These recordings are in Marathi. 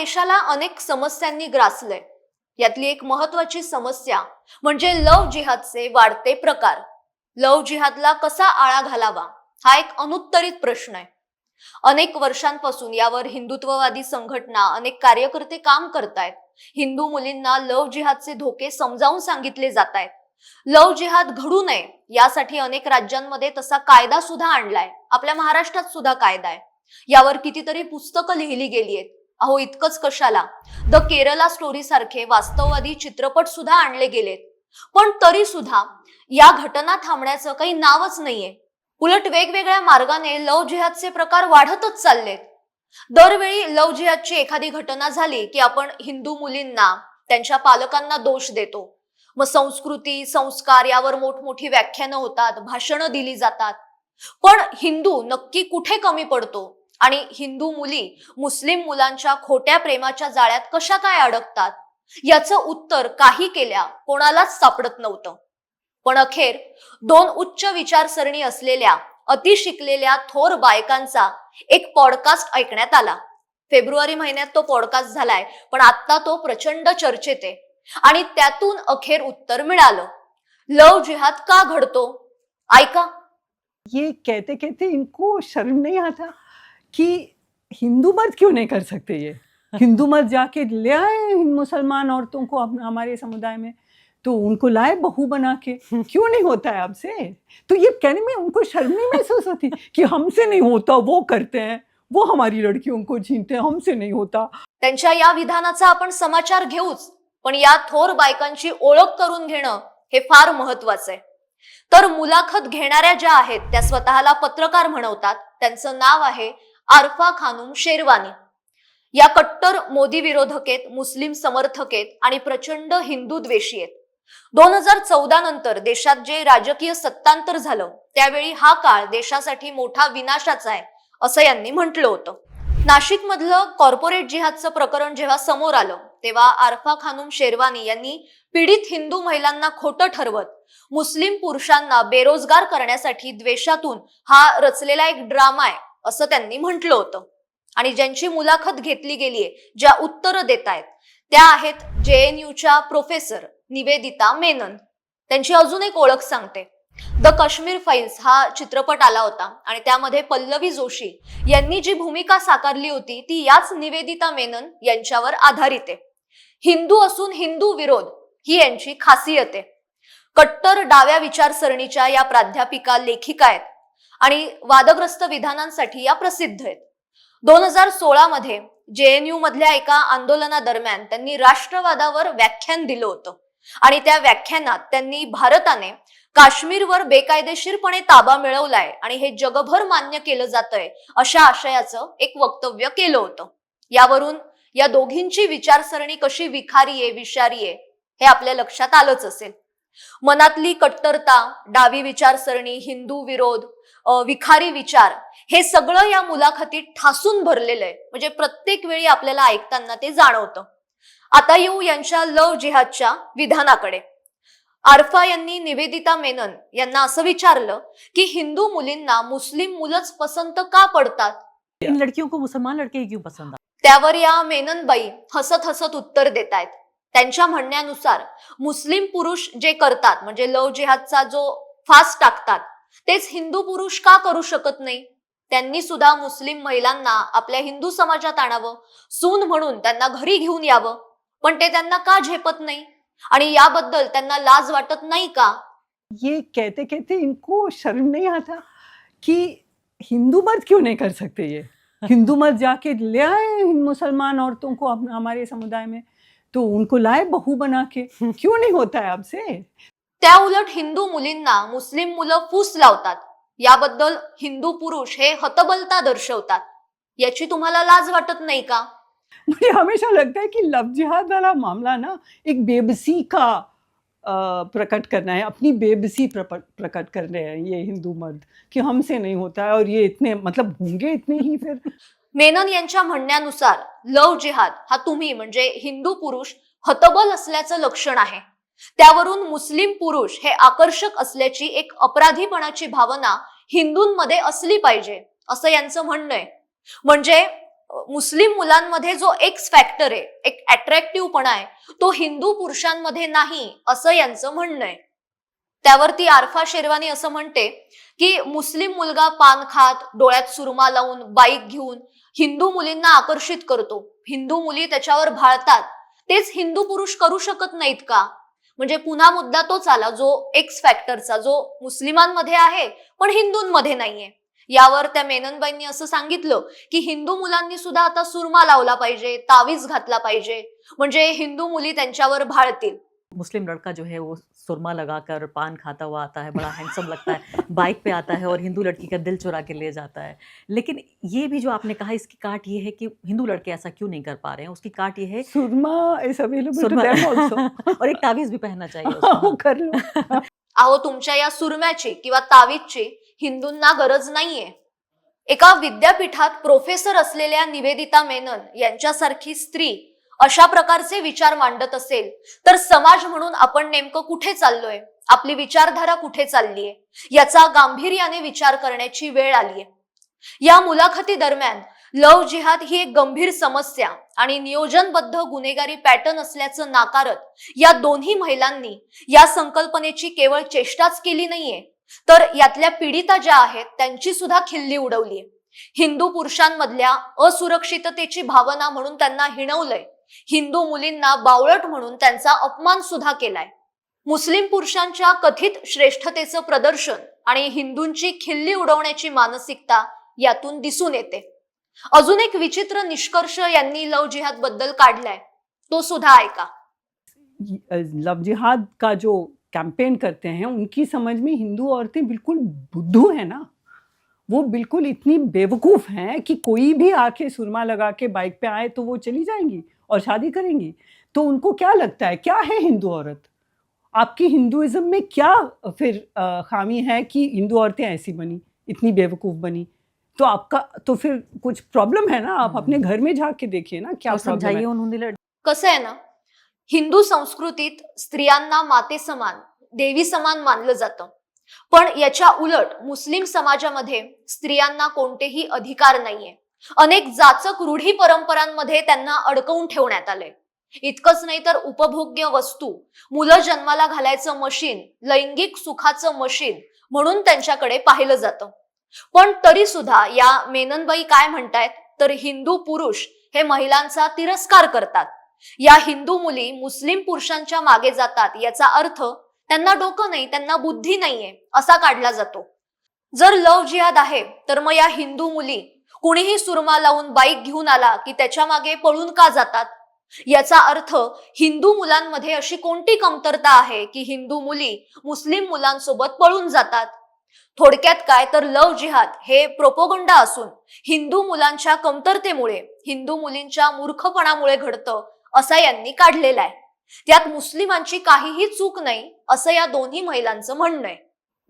देशाला अनेक समस्यांनी ग्रासलंय. यातली एक महत्वाची समस्या म्हणजे लव्ह जिहादचे वाढते प्रकार. लव्ह जिहादला कसा आळा घालावा हा एक अनुत्तरित प्रश्न आहे. अनेक वर्षांपासून यावर हिंदुत्ववादी संघटना, अनेक कार्यकर्ते काम करतायत. हिंदू मुलींना लव्ह जिहादचे धोके समजावून सांगितले जात आहेत. लव्ह जिहाद घडू नये यासाठी अनेक राज्यांमध्ये तसा कायदा सुद्धा आणलाय. आपल्या महाराष्ट्रात सुद्धा कायदा आहे. यावर कितीतरी पुस्तकं लिहिली गेली आहेत. अहो, इतकंच कशाला, द केरला स्टोरी सारखे वास्तववादी चित्रपट सुद्धा आणले गेलेत. पण तरी सुद्धा या घटना थांबण्याचं काही नावच नाहीये. उलट वेगवेगळ्या मार्गाने लव्ह जिहादचे प्रकार वाढतच चाललेत. दरवेळी लव्ह जिहादची एखादी घटना झाली की आपण हिंदू मुलींना, त्यांच्या पालकांना दोष देतो. मग संस्कृती, संस्कार यावर मोठमोठी व्याख्यानं होतात, भाषणं दिली जातात. पण हिंदू नक्की कुठे कमी पडतो आणि हिंदू मुली मुस्लिम मुलांच्या खोट्या प्रेमाच्या जाळ्यात कशा काय अडकतात याचं उत्तर काही केल्या कोणालाच सापडत नव्हतं. पण अखेर दोन उच्च विचारसरणी असलेल्या अति शिकलेल्या थोर बायकांचा एक पॉडकास्ट ऐकण्यात आला. फेब्रुवारी महिन्यात तो पॉडकास्ट झालाय, पण आता तो प्रचंड चर्चेत आहे. आणि त्यातून अखेर उत्तर मिळालं. लव्ह जिहाद का घडतो? ऐका. ये कहते कहते इनको शर्म नहीं आता कि हिंदू मर्द क्यों नहीं कर सकते ये? हिंदू मर्द जाके ले आए मुसलमान औरतों को हमारे समुदाय में, तो उनको लाए बहू बना के. क्यों नहीं होता है आपसे? तो ये कहने में उनको शर्म नहीं महसूस होती कि हमसे नहीं होता, वो करते हैं, वो हमारी लड़कियों को छीनते हैं, हमसे नहीं होता. त्यांच्या या विधानाचा आपण समाचार घेऊच, पण या थोर बायकांची ओळख करून घेणं हे फार महत्वाचं आहे. तर मुलाखत घेणाऱ्या ज्या आहेत त्या स्वतःला पत्रकार म्हणवतात. त्यांचं नाव आहे आरफा खानूम शेरवानी. या कट्टर मोदी विरोधक आहेत, मुस्लिम समर्थक आहेत आणि प्रचंड हिंदू द्वेषी आहेत. 2014 नंतर देशात जे राजकीय सत्तांतर झालं त्यावेळी हा काळ देशासाठी मोठा विनाशाचा आहे असं यांनी म्हटलं होतं. नाशिक मधलं कॉर्पोरेट जिहादचं प्रकरण जेव्हा समोर आलं तेव्हा आरफा खानूम शेरवानी यांनी पीडित हिंदू महिलांना खोटं ठरवत मुस्लिम पुरुषांना बेरोजगार करण्यासाठी द्वेषातून हा रचलेला एक ड्रामा आहे असं त्यांनी म्हटलं होतं. आणि ज्यांची मुलाखत घेतली गेलीये, ज्या उत्तरं देत आहेत त्या आहेत JNUच्या प्रोफेसर निवेदिता मेनन. त्यांची अजून एक ओळख सांगते. द काश्मीर फाईल्स हा चित्रपट आला होता आणि त्यामध्ये पल्लवी जोशी यांनी जी भूमिका साकारली होती ती याच निवेदिता मेनन यांच्यावर आधारित आहे. हिंदू असून हिंदू विरोध ही यांची खासियत आहे. कट्टर डाव्या विचारसरणीच्या या प्राध्यापिका लेखिका आहेत आणि वादग्रस्त विधानांसाठी या प्रसिद्ध आहेत. 2016 मध्ये JNU मधल्या एका आंदोलनादरम्यान त्यांनी राष्ट्रवादावर व्याख्यान दिलं होतं आणि त्या व्याख्यानात त्यांनी भारताने काश्मीरवर बेकायदेशीरपणे ताबा मिळवलाय आणि हे जगभर मान्य केलं जातंय अशा आशयाचं एक वक्तव्य केलं होतं. यावरून या दोघींची विचारसरणी कशी विखारी आहे, विषारी आहे हे आपल्या लक्षात आलंच असेल. मनातली कट्टरता, डावी विचारसरणी, हिंदू विरोध, विखारी विचार हे सगळं या मुलाखतीत ठासून भरलेलं आहे. म्हणजे प्रत्येक वेळी आपल्याला ऐकताना ते जाणवतं. आता येऊ यांच्या लव्ह जिहादच्या विधानाकडे. आरफा यांनी निवेदिता मेनन यांना असं विचारलं की हिंदू मुलींना मुस्लिम मुलंच पसंत का पडतात? इन लड़कियों को मुसलमान लड़के क्यों पसंद आते? त्यावर या मेननबाई हसत हसत उत्तर देत आहेत. त्यांच्या म्हणण्यानुसार मुस्लिम पुरुष जे करतात म्हणजे लव्ह जिहादचा जो फास टाकतात तेच हिंदू पुरुष का करू शकत नाही? त्यांनी सुद्धा मुस्लिम महिलांना आपल्या हिंदू समाजात आणावं, सून म्हणून त्यांना घरी घेऊन यावं. पण ते त्यांना का झेपत नाही आणि याबद्दल त्यांना लाज वाटत नाही का? ये कहते कहते इनको शर्म नहीं आता कि हिंदू मर्द क्यों नहीं कर सकते ये? हिंदू मर्द जाके ले आए मुसलमान औरतों को हमारे समुदाय में, तो उनको लाए बहू बना के. क्यों नहीं होता है आपसे? त्या उलट हिंदू मुलींना मुस्लिम मुलं फूस लावतात. याबद्दल हिंदू पुरुष हे हतबलता दर्शवतात. याची तुम्हाला लाज वाटत नाही का? मुझे हमेशा लगता है कि लव जिहाद वाला मामला ना एक बेबसी का प्रकट करना है, अपनी बेबसी प्रकट कर रहे हैं ये हिंदू मर्द कि हमसे नहीं होता है और ये इतने मतलब होंगे इतने ही फिर. मेनन यांच्या म्हणण्यानुसार लव्ह जिहाद हा तुम्ही म्हणजे हिंदू पुरुष हतबल असल्याचं लक्षण आहे. त्यावरून मुस्लिम पुरुष हे आकर्षक असल्याची एक अपराधीपणाची भावना हिंदूंमध्ये असली पाहिजे असं यांचं म्हणणं आहे. म्हणजे मुस्लिम मुलांमध्ये जो एक्स फॅक्टर आहे, एक अट्रॅक्टिव्हपणा आहे, तो हिंदू पुरुषांमध्ये नाही असं यांचं म्हणणं आहे. त्यावरती आरफा शेरवानी असं म्हणते की मुस्लिम मुलगा पान खात, डोळ्यात सुरमा लावून, बाईक घेऊन हिंदू मुलींना आकर्षित करतो. हिंदू मुली त्याच्यावर भाळतात. तेच हिंदू पुरुष करू शकत नाहीत का? म्हणजे पुन्हा मुद्दा तोच आला, जो एक्स फॅक्टरचा, जो मुस्लिमांमध्ये आहे पण हिंदूंमध्ये नाहीये. यावर त्या मेननबाईंनी असं सांगितलं की हिंदू मुलांनी सुद्धा आता सुरमा लावला पाहिजे, तावीज घातला पाहिजे, म्हणजे हिंदू मुली त्यांच्यावर भाळतील. मुस्लिम लड़का जो है वो सुरमा लगाकर पान खाता हुआ आता है, बड़ा हैंडसम लगता है, बाइक पे आता है और हिंदू लड़की का दिल चुरा के ले जाता है. लेकिन ये भी जो आपने कहा, इसकी काट ये है कि हिंदू लड़के ऐसा क्यों नहीं कर पा रहे हैं. उसकी काट ये है surma is available to surma them also. और एक तावीज भी पहनना चाहिए उसको. कर लो. अहो, तुमच्या या सुरम्याची किंवा तावीजची हिंदूंना गरज नाहीये. एका विद्यापीठात प्रोफेसर असलेल्या निवेदिता मेनन यांच्यासारखी स्त्री अशा प्रकारचे विचार मांडत असेल तर समाज म्हणून आपण नेमकं कुठे चाललोय, आपली विचारधारा कुठे चाललीये, याचा गांभीर्याने विचार करण्याची वेळ आलीये. या मुलाखती दरम्यान लव्ह जिहाद ही एक गंभीर समस्या आणि नियोजनबद्ध गुन्हेगारी पॅटर्न असल्याचं नाकारत या दोन्ही महिलांनी या संकल्पनेची केवळ चेष्टाच केली नाहीये, तर यातल्या पीडिता ज्या आहेत त्यांची सुद्धा खिल्ली उडवलीये. हिंदू पुरुषांमधल्या असुरक्षिततेची भावना म्हणून त्यांना हिणवलंय. हिंदू मुलींना बावळट म्हणून त्यांचा अपमान सुद्धा केलाय. मुस्लिम पुरुषांच्या कथित श्रेष्ठतेचं प्रदर्शन आणि हिंदूंची खिल्ली उडवण्याची मानसिकता यातून दिसून येते. अजून एक विचित्र निष्कर्ष यांनी लव्ह जिहाद बद्दल काढलाय, तो सुद्धा ऐका. लव जिहाद का जो कैंपेन करते हैं उनकी समझ में हिंदू औरतें बिल्कुल बुद्धू है ना. वो बिल्कुल इतनी बेवकूफ़ हैं कि कोई भी आके सुरमा लगा के बाइक पे आए तो वो चली जाएंगी और शादी करेंगी. तो उनको क्या लगता है, क्या है हिंदू औरत? आपकी हिंदुइज्म में क्या फिर खामी है कि हिंदू औरतें ऐसी बनी, इतनी बेवकूफ़ बनी? तो आपका तो फिर कुछ प्रॉब्लम है ना. आप अपने घर में जाके देखिए ना क्या प्रॉब्लम समझाइए है. उन्होंने. कसं आहे ना, हिंदू संस्कृतीत स्त्रियांना माते समान, देवी समान मानलं जातं. पण याच्या उलट मुस्लिम समाजामध्ये स्त्रियांना कोणतेही अधिकार नाहीये. अनेक जाचक रूढी परंपरांमध्ये त्यांना अडकवून ठेवण्यात आलंय. इतकंच नाही तर उपभोग्य वस्तू, मुलं जन्माला घालायचं मशीन, लैंगिक सुखाचं मशीन म्हणून त्यांच्याकडे पाहिलं जातं. पण तरी सुद्धा या मेननबाई काय म्हणतायत तर हिंदू पुरुष हे महिलांचा तिरस्कार करतात. या हिंदू मुली मुस्लिम पुरुषांच्या मागे जातात याचा अर्थ त्यांना डोकं नाही, त्यांना बुद्धी नाहीये असा काढला जातो. जर लव्ह जिहाद आहे तर मग या हिंदू मुली कुणीही सुरमा लावून बाईक घेऊन आला की त्याच्या मागे पळून का जातात? याचा अर्थ हिंदू मुलांमध्ये अशी कोणती कमतरता आहे की हिंदू मुली मुस्लिम मुलांसोबत पळून जातात? थोडक्यात काय तर लव्ह जिहाद हे प्रोपोगंडा असून हिंदू मुलांच्या कमतरतेमुळे, हिंदू मुलींच्या मूर्खपणामुळे घडतं असा यांनी काढलेला आहे. त्यात मुस्लिमांची काहीही चूक नाही असं या दोन्ही महिलांचं म्हणणं आहे.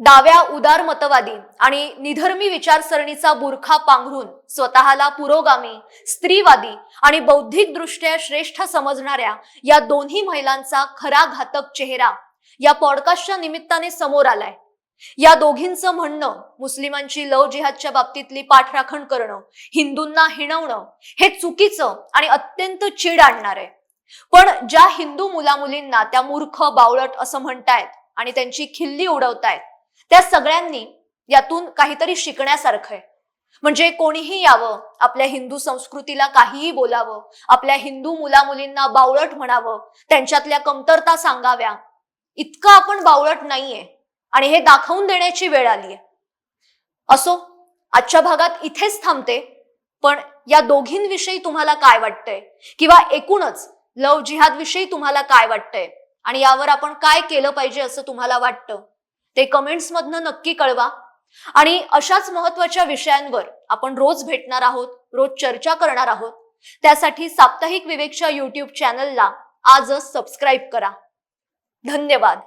डाव्या उदारमतवादी आणि निधर्मी विचारसरणीचा बुरखा पांघरून स्वतःला पुरोगामी, स्त्रीवादी आणि बौद्धिक दृष्ट्या श्रेष्ठ समजणाऱ्या या दोन्ही महिलांचा खरा घातक चेहरा या पॉडकास्टच्या निमित्ताने समोर आलाय. या दोघींचं म्हणणं मुस्लिमांची लव्ह जिहादच्या बाबतीतली पाठराखण करणं, हिंदूंना हिणवणं हे चुकीचं आणि अत्यंत चीड आणणार आहे. पण ज्या हिंदू मुलामुलींना त्या मूर्ख, बावळट असं म्हणतायत आणि त्यांची खिल्ली उडवतायत त्या सगळ्यांनी यातून काहीतरी शिकण्यासारखं आहे. म्हणजे कोणीही यावं, आपल्या हिंदू संस्कृतीला काहीही बोलावं, आपल्या हिंदू मुलामुलींना बावळट म्हणावं, त्यांच्यातल्या कमतरता सांगाव्या. इतकं आपण बावळट नाहीये आणि हे दाखवून देण्याची वेळ आलीये. असो, आजच्या भागात इथेच थांबते. पण या दोघींविषयी तुम्हाला काय वाटतंय किंवा एकूणच लव्ह जिहाद विषयी तुम्हाला काय वाटतंय आणि यावर आपण काय केलं पाहिजे असं तुम्हाला वाटतं ते कमेंट्स मधनं नक्की कळवा. आणि अशाच महत्त्वाच्या विषयांवर आपण रोज भेटणार आहोत, रोज चर्चा करणार आहोत. त्यासाठी साप्ताहिक विवेकच्या YouTube चॅनलला आजच सबस्क्राईब करा. धन्यवाद.